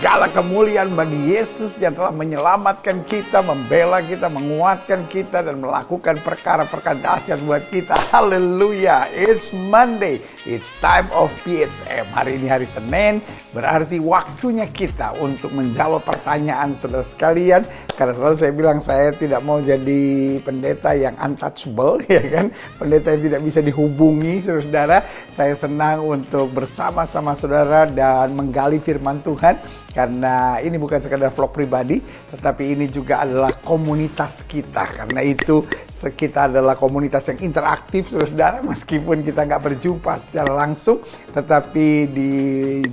segala kemuliaan bagi Yesus yang telah menyelamatkan kita, membela kita, menguatkan kita, dan melakukan perkara-perkara dahsyat buat kita. Haleluya. It's Monday. It's time of PHM. Hari ini hari Senin, berarti waktunya kita untuk menjawab pertanyaan saudara sekalian. Karena selalu saya bilang saya tidak mau jadi pendeta yang untouchable, ya kan? Pendeta yang tidak bisa dihubungi, saudara. Saya senang untuk bersama-sama saudara dan menggali firman Tuhan. Karena ini bukan sekadar vlog pribadi, tetapi ini juga adalah komunitas kita. Karena itu kita adalah komunitas yang interaktif, saudara. Meskipun kita nggak berjumpa secara langsung, tetapi di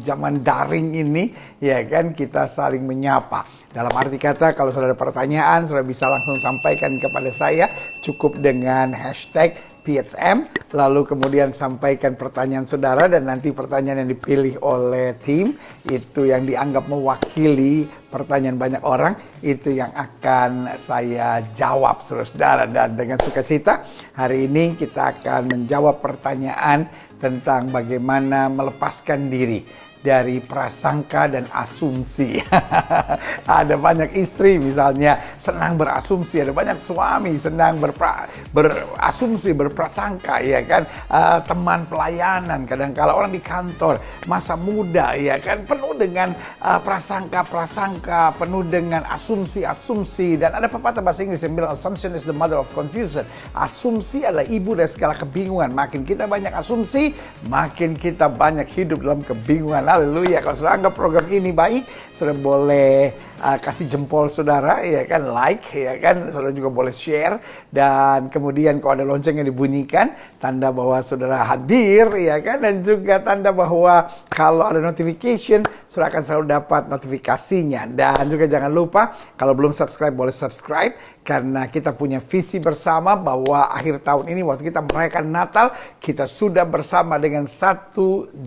zaman daring ini, ya kan, kita saling menyapa. Dalam arti kata, kalau saudara ada pertanyaan, saudara bisa langsung sampaikan kepada saya. Cukup dengan hashtag PHM, lalu kemudian sampaikan pertanyaan saudara, dan nanti pertanyaan yang dipilih oleh tim itu yang dianggap mewakili pertanyaan banyak orang, itu yang akan saya jawab, saudara. Dan dengan sukacita hari ini kita akan menjawab pertanyaan tentang bagaimana melepaskan diri dari prasangka dan asumsi. Ada banyak istri misalnya senang berasumsi, ada banyak suami senang berasumsi, berprasangka, ya kan. Teman pelayanan, kadang-kala orang di kantor, masa muda, ya kan, penuh dengan prasangka-prasangka, penuh dengan asumsi-asumsi. Dan ada pepatah bahasa Inggris yang bilang assumption is the mother of confusion. Asumsi adalah ibu dari segala kebingungan. Makin kita banyak asumsi, makin kita banyak hidup dalam kebingungan. Haleluya. Kalau saudara anggap program ini baik, saudara boleh kasih jempol saudara, ya kan, like, ya kan. Saudara juga boleh share, dan kemudian kalau ada lonceng yang dibunyikan, tanda bahwa saudara hadir, ya kan, dan juga tanda bahwa kalau ada notification, saudara akan selalu dapat notifikasinya. Dan juga jangan lupa, kalau belum subscribe, boleh subscribe, karena kita punya visi bersama bahwa akhir tahun ini waktu kita merayakan Natal, kita sudah bersama dengan 1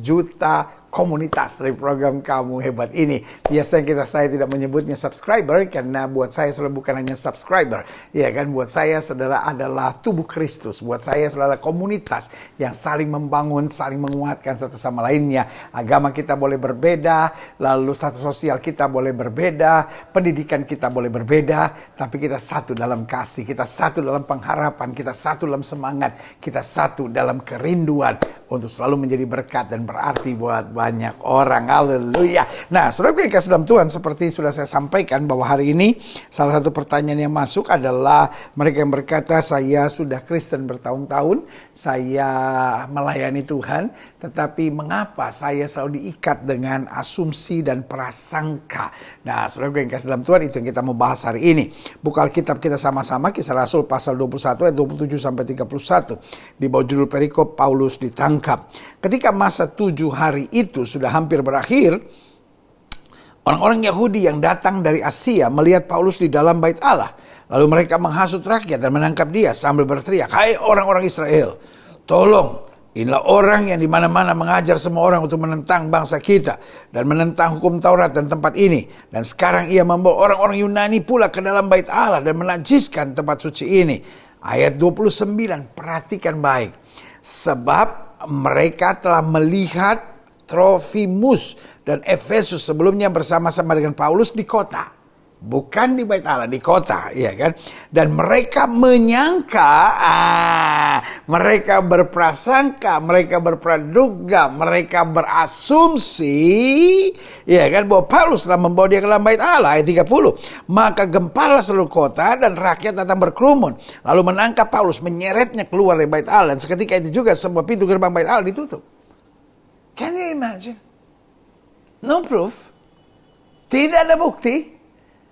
juta komunitas dari program Kamu Hebat ini. Biasanya saya tidak menyebutnya subscriber, karena buat saya saudara bukan hanya subscriber, ya kan. Buat saya saudara adalah tubuh Kristus. Buat saya saudara komunitas yang saling membangun, saling menguatkan satu sama lainnya. Agama kita boleh berbeda, lalu status sosial kita boleh berbeda, pendidikan kita boleh berbeda, tapi kita satu dalam kasih, kita satu dalam pengharapan, kita satu dalam semangat, kita satu dalam kerinduan untuk selalu menjadi berkat dan berarti buat banyak orang. Haleluya. Nah, saudara yang kasih dalam Tuhan, seperti sudah saya sampaikan bahwa hari ini salah satu pertanyaan yang masuk adalah mereka yang berkata, saya sudah Kristen bertahun-tahun, saya melayani Tuhan, tetapi mengapa saya selalu diikat dengan asumsi dan prasangka. Nah, saudara yang kasih dalam Tuhan, itu yang kita mau bahas hari ini. Buka Alkitab kita sama-sama, Kisah Rasul pasal 21 ayat 27 sampai 31. Di bawah judul perikop, Paulus ditangkap. Ketika masa 7 hari itu sudah hampir berakhir, orang-orang Yahudi yang datang dari Asia melihat Paulus di dalam bait Allah. Lalu mereka menghasut rakyat dan menangkap dia sambil berteriak, "Hai orang-orang Israel, tolong, inilah orang yang di mana-mana mengajar semua orang untuk menentang bangsa kita dan menentang hukum Taurat dan tempat ini. Dan sekarang ia membawa orang-orang Yunani pula ke dalam bait Allah dan menajiskan tempat suci ini." Ayat 29, perhatikan baik. Sebab mereka telah melihat Trofimus dan Efesus sebelumnya bersama-sama dengan Paulus di kota. Bukan di bait Allah, di kota, ya kan? Dan mereka menyangka, mereka berprasangka, mereka berpraduga, mereka berasumsi, ya kan, bahwa Paulus telah membawa dia ke dalam bait Allah. Ayat 30. Maka gempalah seluruh kota dan rakyat datang berkerumun, lalu menangkap Paulus, menyeretnya keluar dari bait Allah, dan seketika itu juga semua pintu gerbang bait Allah ditutup. Can you imagine? No proof. Tidak ada bukti.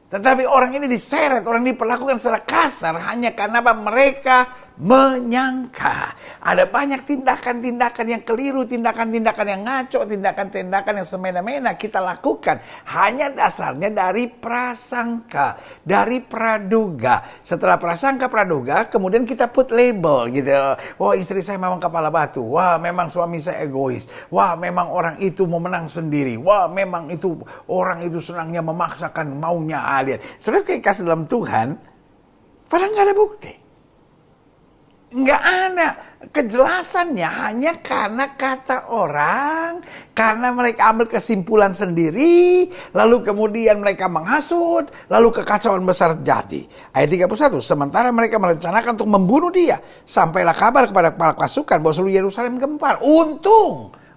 Tetapi orang ini diseret, orang ini diperlakukan secara kasar hanya karena apa? Mereka menyangka. Ada banyak tindakan-tindakan yang keliru, tindakan-tindakan yang ngaco, tindakan-tindakan yang semena-mena kita lakukan hanya dasarnya dari prasangka, dari praduga. Setelah prasangka, praduga, kemudian kita put label gitu. Wah, istri saya memang kepala batu. Wah, memang suami saya egois. Wah, memang orang itu mau menang sendiri. Wah, memang itu orang itu senangnya memaksakan maunya. Lihat, saudara kayak kasih dalam Tuhan, padahal nggak ada bukti. Nggak ada kejelasannya, hanya karena kata orang, karena mereka ambil kesimpulan sendiri, lalu kemudian mereka menghasut, lalu kekacauan besar terjadi. Ayat 31, sementara mereka merencanakan untuk membunuh dia, sampailah kabar kepada kepala pasukan bahwa seluruh Yerusalem gempar.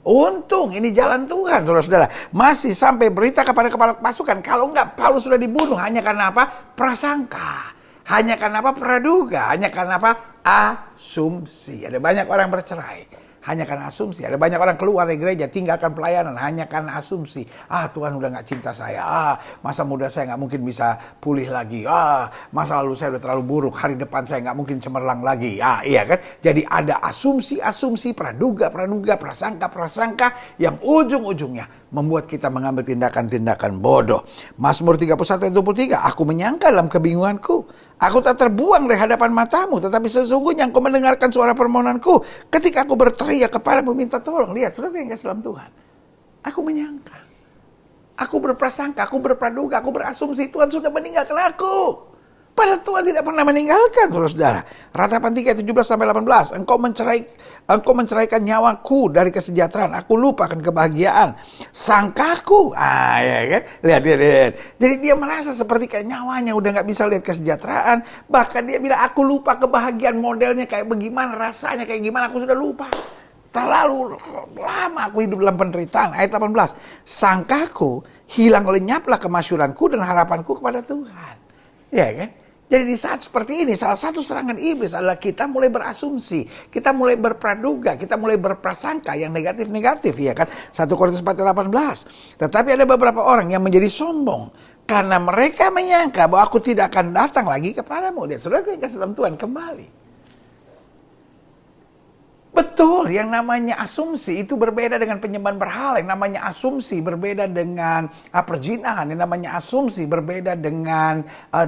Untung ini jalan Tuhan, saudara-saudara. Masih sampai berita kepada kepala pasukan, kalau enggak Paulus sudah dibunuh. Hanya karena apa? Prasangka. Hanya karena apa? Praduga. Hanya karena apa? Asumsi. Ada banyak orang bercerai hanya karena asumsi. Ada banyak orang keluar dari gereja, tinggalkan pelayanan hanya karena asumsi. Tuhan udah gak cinta saya. Masa muda saya gak mungkin bisa pulih lagi. Masa lalu saya udah terlalu buruk. Hari depan saya gak mungkin cemerlang lagi. Iya kan? Jadi ada asumsi-asumsi, praduga, prasangka yang ujung-ujungnya membuat kita mengambil tindakan-tindakan bodoh. Mazmur 31 ayat 23, aku menyangka dalam kebingunganku, aku tak terbuang dari hadapan matamu, tetapi sesungguhnya engkau mendengarkan suara permohonanku ketika aku berteriak kepadamu minta tolong. Lihat, saudara yang kasih dalam Tuhan, aku menyangka, aku berprasangka, aku berpraduga, aku berasumsi Tuhan sudah meninggalkan aku. Padahal Tuhan tidak pernah meninggalkan, saudara-saudara. Ratapan 3:17-18. Engkau menceraikan nyawaku dari kesejahteraan. Aku lupakan kebahagiaan. Sangkaku. Ya kan? Lihat. Jadi dia merasa seperti kayak nyawanya udah gak bisa lihat kesejahteraan. Bahkan dia bilang, aku lupa kebahagiaan, modelnya kayak bagaimana, rasanya kayak gimana, aku sudah lupa. Terlalu lama aku hidup dalam penderitaan. Ayat 18. Sangkaku, hilang lenyaplah kemasyuranku dan harapanku kepada Tuhan. Ya kan? Jadi di saat seperti ini, salah satu serangan iblis adalah kita mulai berasumsi, kita mulai berpraduga, kita mulai berprasangka yang negatif-negatif, ya kan? 1 Korintus 4:18. Tetapi ada beberapa orang yang menjadi sombong karena mereka menyangka bahwa aku tidak akan datang lagi kepadamu. Lihat, saudara yang kasih dalam Tuhan, kembali. Betul, yang namanya asumsi itu berbeda dengan penyembahan berhala. Yang namanya asumsi berbeda dengan perzinahan. Yang namanya asumsi berbeda dengan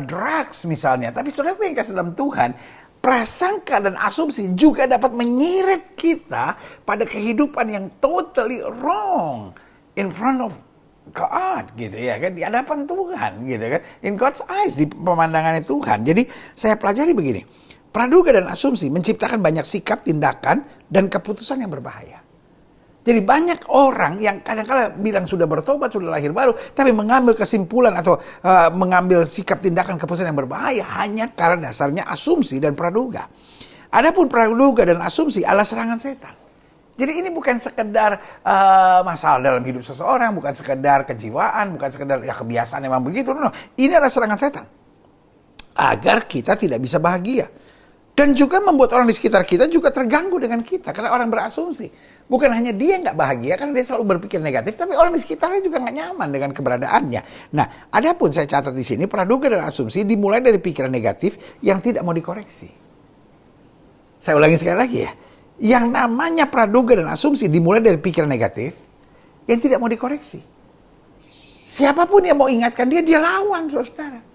drugs misalnya. Tapi saudara yang kasih dalam Tuhan, prasangka dan asumsi juga dapat menyeret kita pada kehidupan yang totally wrong in front of God, gitu ya kan, di hadapan Tuhan, gitu kan, in God's eyes, di pemandangannya Tuhan. Jadi saya pelajari begini. Praduga dan asumsi menciptakan banyak sikap, tindakan, dan keputusan yang berbahaya. Jadi banyak orang yang kadang-kadang bilang sudah bertobat, sudah lahir baru, tapi mengambil kesimpulan atau mengambil sikap, tindakan, keputusan yang berbahaya hanya karena dasarnya asumsi dan praduga. Adapun praduga dan asumsi adalah serangan setan. Jadi ini bukan sekedar masalah dalam hidup seseorang, bukan sekedar kejiwaan, bukan sekedar kebiasaan memang begitu. No. Ini adalah serangan setan agar kita tidak bisa bahagia. Dan juga membuat orang di sekitar kita juga terganggu dengan kita. Karena orang berasumsi. Bukan hanya dia nggak bahagia, karena dia selalu berpikir negatif. Tapi orang di sekitarnya juga nggak nyaman dengan keberadaannya. Nah, adapun saya catat di sini, praduga dan asumsi dimulai dari pikiran negatif yang tidak mau dikoreksi. Saya ulangi sekali lagi ya. Yang namanya praduga dan asumsi dimulai dari pikiran negatif yang tidak mau dikoreksi. Siapapun yang mau ingatkan dia lawan, saudara.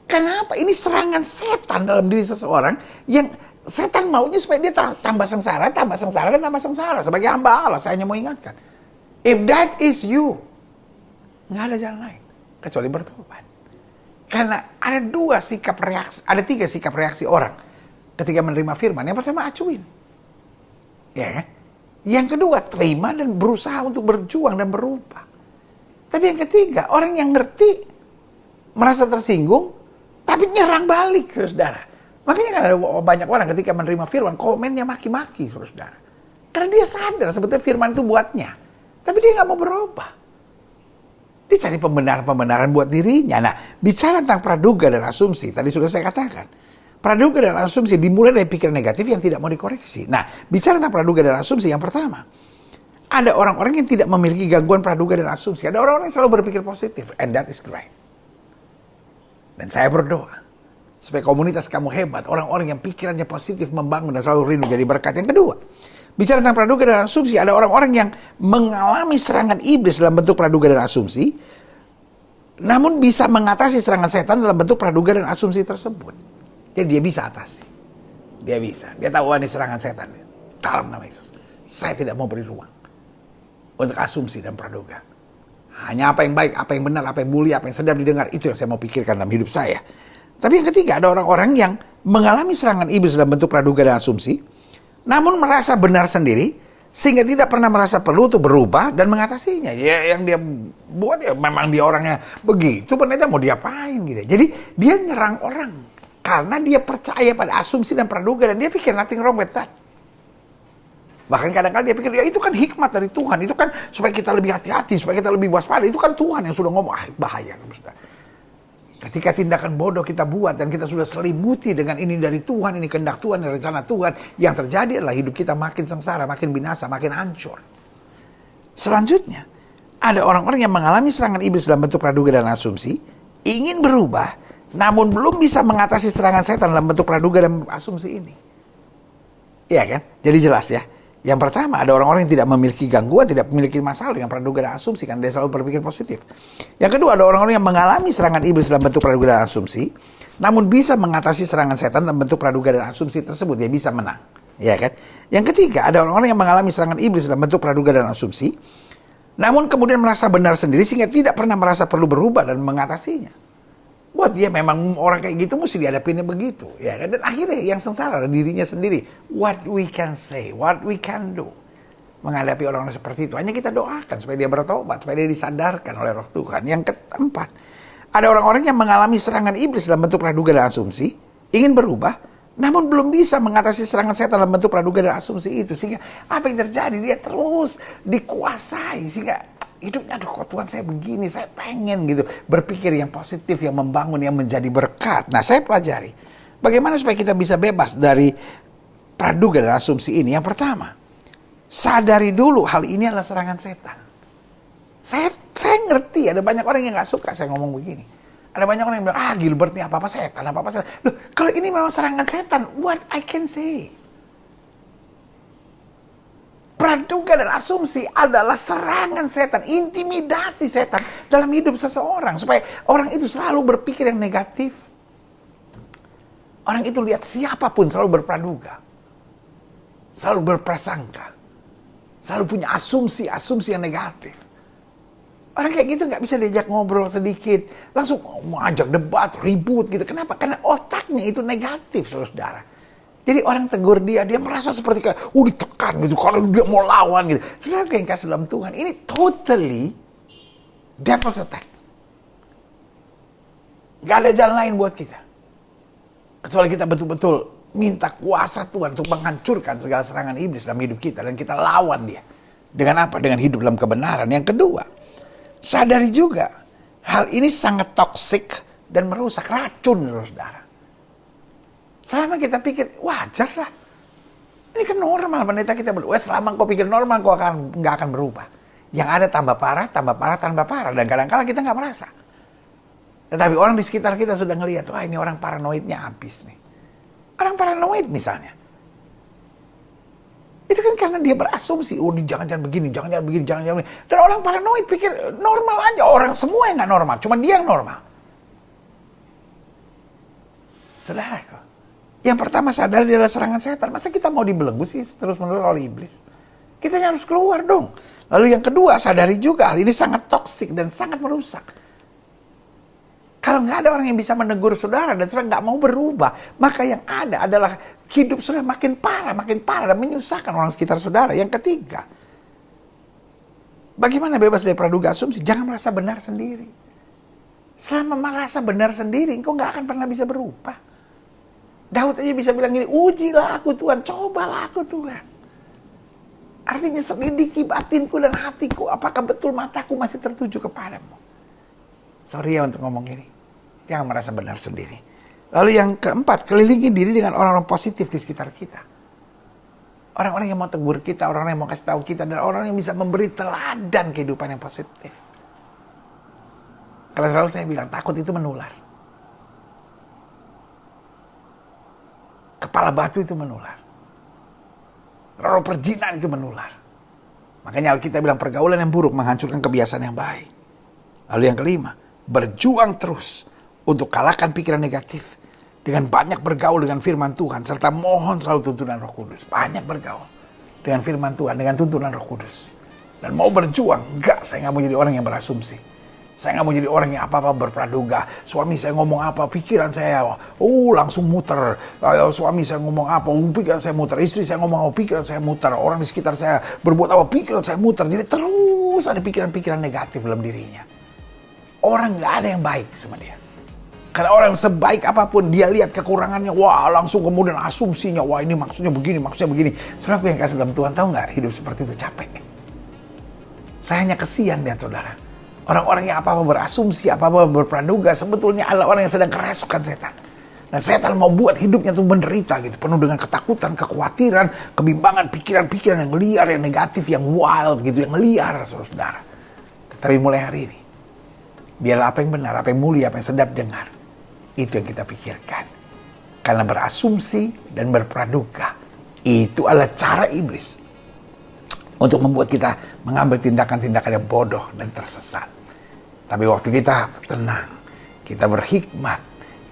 Kenapa? Ini serangan setan dalam diri seseorang yang setan maunya supaya dia tambah sengsara. Sebagai hamba Allah, saya hanya mau ingatkan. If that is you, nggak ada jalan lain kecuali bertobat. Karena ada tiga sikap reaksi orang ketika menerima firman. Yang pertama, acuin. Ya kan? Yang kedua, terima dan berusaha untuk berjuang dan berubah. Tapi yang ketiga, orang yang ngerti, merasa tersinggung, tapi nyerang balik, saudara. Makanya kan ada banyak orang ketika menerima firman, komennya maki-maki, saudara. Karena dia sadar sebetulnya firman itu buatnya. Tapi dia gak mau berubah. Dia cari pembenaran-pembenaran buat dirinya. Nah, bicara tentang praduga dan asumsi, tadi sudah saya katakan. Praduga dan asumsi dimulai dari pikiran negatif yang tidak mau dikoreksi. Nah, bicara tentang praduga dan asumsi, yang pertama, ada orang-orang yang tidak memiliki gangguan praduga dan asumsi. Ada orang-orang yang selalu berpikir positif. And that is great. Dan saya berdoa supaya komunitas kamu hebat, orang-orang yang pikirannya positif, membangun dan selalu rindu jadi berkat. Yang kedua, bicara tentang praduga dan asumsi, ada orang-orang yang mengalami serangan iblis dalam bentuk praduga dan asumsi, namun bisa mengatasi serangan setan dalam bentuk praduga dan asumsi tersebut. Jadi dia bisa atasi. Dia bisa. Dia tahu ini serangan setan. Dalam nama Yesus, saya tidak mau beri ruang untuk asumsi dan praduga. Hanya apa yang baik, apa yang benar, apa yang mulia, apa yang sedap didengar, itu yang saya mau pikirkan dalam hidup saya. Tapi yang ketiga, ada orang-orang yang mengalami serangan iblis dalam bentuk praduga dan asumsi, namun merasa benar sendiri, sehingga tidak pernah merasa perlu untuk berubah dan mengatasinya. Ya, yang dia buat ya memang dia orangnya begitu, ternyata mau diapain gitu. Jadi dia nyerang orang karena dia percaya pada asumsi dan praduga dan dia pikir nothing wrong with that. Bahkan kadang-kadang dia pikir, ya itu kan hikmat dari Tuhan, itu kan supaya kita lebih hati-hati, supaya kita lebih waspada, itu kan Tuhan yang sudah ngomong, bahaya. Ketika tindakan bodoh kita buat dan kita sudah selimuti dengan ini dari Tuhan, ini kehendak Tuhan, ini rencana Tuhan, yang terjadi adalah hidup kita makin sengsara, makin binasa, makin hancur. Selanjutnya, ada orang-orang yang mengalami serangan iblis dalam bentuk praduga dan asumsi, ingin berubah, namun belum bisa mengatasi serangan setan dalam bentuk praduga dan asumsi ini. Iya kan? Jadi jelas ya. Yang pertama, ada orang-orang yang tidak memiliki gangguan, tidak memiliki masalah dengan praduga dan asumsi, karena dia selalu berpikir positif. Yang kedua, ada orang-orang yang mengalami serangan iblis dalam bentuk praduga dan asumsi, namun bisa mengatasi serangan setan dalam bentuk praduga dan asumsi tersebut, dia bisa menang. Ya kan? Yang ketiga, ada orang-orang yang mengalami serangan iblis dalam bentuk praduga dan asumsi, namun kemudian merasa benar sendiri sehingga tidak pernah merasa perlu berubah dan mengatasinya. Buat dia memang orang kayak gitu mesti dihadapinnya begitu, ya kan? Dan akhirnya yang sengsara adalah dirinya sendiri. What we can say, what we can do menghadapi orang seperti itu, hanya kita doakan supaya dia bertobat, supaya dia disadarkan oleh Roh Tuhan. Yang keempat, ada orang-orang yang mengalami serangan iblis dalam bentuk praduga dan asumsi, ingin berubah, namun belum bisa mengatasi serangan setan dalam bentuk praduga dan asumsi itu, sehingga apa yang terjadi, dia terus dikuasai, sehingga hidupnya, aduh kok Tuhan saya begini, saya pengen gitu. Berpikir yang positif, yang membangun, yang menjadi berkat. Nah, saya pelajari bagaimana supaya kita bisa bebas dari praduga dan asumsi ini. Yang pertama, sadari dulu hal ini adalah serangan setan. Saya ngerti, ada banyak orang yang gak suka saya ngomong begini. Ada banyak orang yang bilang, Gilbert nih apa-apa setan, apa-apa setan. Loh, kalau ini memang serangan setan, what I can say? Praduga dan asumsi adalah serangan setan, intimidasi setan dalam hidup seseorang. Supaya orang itu selalu berpikir yang negatif. Orang itu lihat siapapun selalu berpraduga. Selalu berprasangka. Selalu punya asumsi-asumsi yang negatif. Orang kayak gitu gak bisa diajak ngobrol sedikit. Langsung mau ajak debat, ribut gitu. Kenapa? Karena otaknya itu negatif, saudara. Jadi orang tegur dia merasa seperti kayak, ditekan gitu, kalau dia mau lawan gitu. Saudara yang kasih dalam Tuhan, ini totally devil's attack. Gak ada jalan lain buat kita. Kecuali kita betul-betul minta kuasa Tuhan untuk menghancurkan segala serangan iblis dalam hidup kita. Dan kita lawan dia. Dengan apa? Dengan hidup dalam kebenaran. Yang kedua, sadari juga, hal ini sangat toksik dan merusak, racun, saudara. Selama kita pikir, wajar lah. Ini kan normal, pendeta kita berubah. Selama kau pikir normal, kau nggak akan berubah. Yang ada tambah parah, tambah parah, tambah parah. Dan kadang-kadang kita nggak merasa. Tetapi orang di sekitar kita sudah ngelihat, wah ini orang paranoidnya habis nih. Orang paranoid misalnya. Itu kan karena dia berasumsi, ini jangan-jangan begini, jangan-jangan begini, jangan-jangan begini. Dan orang paranoid pikir normal aja. Orang semua yang nggak normal, cuma dia yang normal. Saudaraku. Yang pertama sadar dia adalah serangan setan. Masa kita mau dibelenggu sih terus-menerus oleh iblis? Kita harus keluar dong. Lalu yang kedua, sadari juga hal ini sangat toksik dan sangat merusak. Kalau nggak ada orang yang bisa menegur saudara dan saudara nggak mau berubah, maka yang ada adalah hidup saudara makin parah dan menyusahkan orang sekitar saudara. Yang ketiga, bagaimana bebas dari praduga asumsi? Jangan merasa benar sendiri. Selama merasa benar sendiri, engkau nggak akan pernah bisa berubah. Daud aja bisa bilang gini, ujilah aku Tuhan, cobalah aku Tuhan. Artinya selidiki batinku dan hatiku, apakah betul mataku masih tertuju kepadamu. Sorry ya untuk ngomong gini, jangan merasa benar sendiri. Lalu yang keempat, kelilingi diri dengan orang-orang positif di sekitar kita. Orang-orang yang mau tegur kita, orang-orang yang mau kasih tahu kita, dan orang yang bisa memberi teladan kehidupan yang positif. Karena selalu saya bilang, takut itu menular. Kepala batu itu menular. Roh perjinan itu menular. Makanya Alkitab bilang pergaulan yang buruk menghancurkan kebiasaan yang baik. Lalu yang kelima, berjuang terus untuk kalahkan pikiran negatif dengan banyak bergaul dengan firman Tuhan serta mohon selalu tuntunan Roh Kudus. Banyak bergaul dengan firman Tuhan, dengan tuntunan Roh Kudus. Dan mau berjuang, saya nggak mau jadi orang yang berasumsi. Saya nggak mau jadi orang yang apa-apa berpraduga. Suami saya ngomong apa, pikiran saya langsung muter. Suami saya ngomong apa, pikiran saya muter. Istri saya ngomong apa, pikiran saya muter. Orang di sekitar saya berbuat apa, pikiran saya muter. Jadi terus ada pikiran-pikiran negatif dalam dirinya. Orang nggak ada yang baik sama dia. Karena orang sebaik apapun, dia lihat kekurangannya, wah langsung kemudian asumsinya, wah ini maksudnya begini, maksudnya begini. Saudara yang kasih dalam Tuhan, tahu nggak hidup seperti itu capek. Saya hanya kesian lihat saudara. Orang-orang yang apa-apa berasumsi, apa-apa berpraduga, sebetulnya adalah orang yang sedang kerasukan setan. Dan setan mau buat hidupnya tuh menderita gitu, penuh dengan ketakutan, kekhawatiran, kebimbangan, pikiran-pikiran yang liar, yang negatif, yang wild gitu, yang liar saudara. Tetapi mulai hari ini, biarlah apa yang benar, apa yang mulia, apa yang sedap dengar, itu yang kita pikirkan. Karena berasumsi dan berpraduga, itu adalah cara iblis untuk membuat kita mengambil tindakan-tindakan yang bodoh dan tersesat. Tapi waktu kita tenang, kita berhikmat,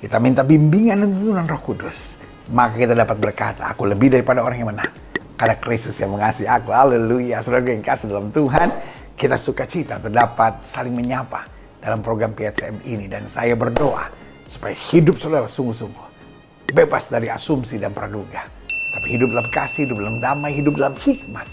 kita minta bimbingan dan tuntunan Roh Kudus, maka kita dapat berkata, aku lebih daripada orang yang menang. Karena Kristus yang mengasihi aku. Haleluya. Saudara yang kasih dalam Tuhan, kita sukacita untuk dapat saling menyapa dalam program PSM ini. Dan saya berdoa supaya hidup saudara sungguh-sungguh bebas dari asumsi dan praduga. Tapi hidup dalam kasih, hidup dalam damai, hidup dalam hikmat.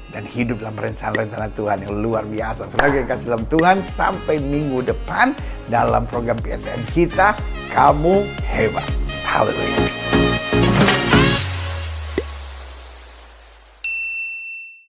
Dan hidup dalam rencana-rencana Tuhan yang luar biasa. Saudara yang kasih dalam Tuhan, sampai minggu depan dalam program PSM kita, kamu hebat. Haleluya.